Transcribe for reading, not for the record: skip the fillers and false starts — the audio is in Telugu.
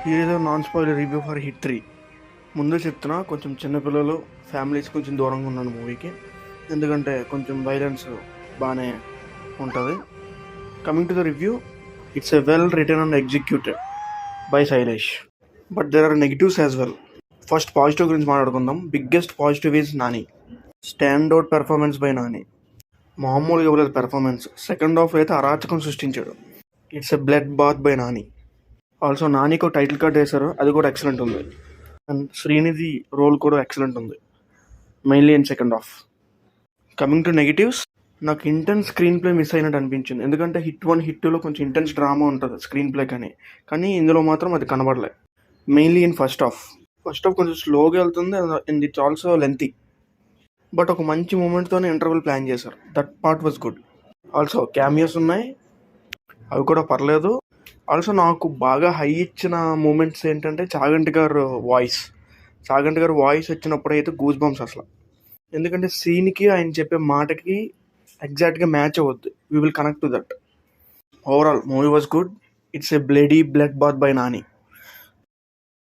ఏదో non spoiler review for hit 3. ముందే చెప్తున్నా, కొంచెం చిన్నపిల్లలు ఫ్యామిలీస్ కొంచెం దూరంగా ఉన్నాను మూవీకి, ఎందుకంటే కొంచెం వైలెన్స్ బాగానే ఉంటుంది. Coming to the review, it's a well written and executed by Shailesh, but there are negatives as well. First positive గురించి మాట్లాడుకుందాం. Biggest positive is Nani. Stand out performance by Nani. మామూలుగా ఇవ్వలేదు పెర్ఫార్మెన్స్. సెకండ్ హాఫ్ అయితే అరాచకం సృష్టించాడు. It's a blood bath by Nani. Also నానికి ఒక టైటిల్ కార్డ్ వేశారు, అది కూడా ఎక్సలెంట్ ఉంది. అండ్ శ్రీనిధి రోల్ కూడా ఎక్సలెంట్ ఉంది, mainly in second half. Coming to negatives, నాకు ఇంటెన్స్ స్క్రీన్ ప్లే మిస్ అయినట్టు అనిపించింది. ఎందుకంటే హిట్ 1, హిట్ 2లో కొంచెం ఇంటెన్స్ డ్రామా ఉంటుంది స్క్రీన్ ప్లే, కానీ ఇందులో మాత్రం అది కనబడలే. మెయిన్లీ ఇన్ ఫస్ట్ హాఫ్ కొంచెం స్లోగా వెళ్తుంది and it's also lengthy. But ఒక మంచి మూమెంట్తోనే ఇంటర్వెల్ ప్లాన్ చేశారు. That part was good. Also cameos ఉన్నాయి, అవి కూడా పర్లేదు. ఆల్సో నాకు బాగా హై ఇచ్చిన మూమెంట్స్ ఏంటంటే చాగంటి గారు వాయిస్ వచ్చినప్పుడు అయితే గూస్ బంప్స్ అసలు. ఎందుకంటే సీన్కి ఆయన చెప్పే మాటకి ఎగ్జాక్ట్గా మ్యాచ్ అవ్వద్దు. We will connect to that. Overall movie was good. It's a blood bath by Nani.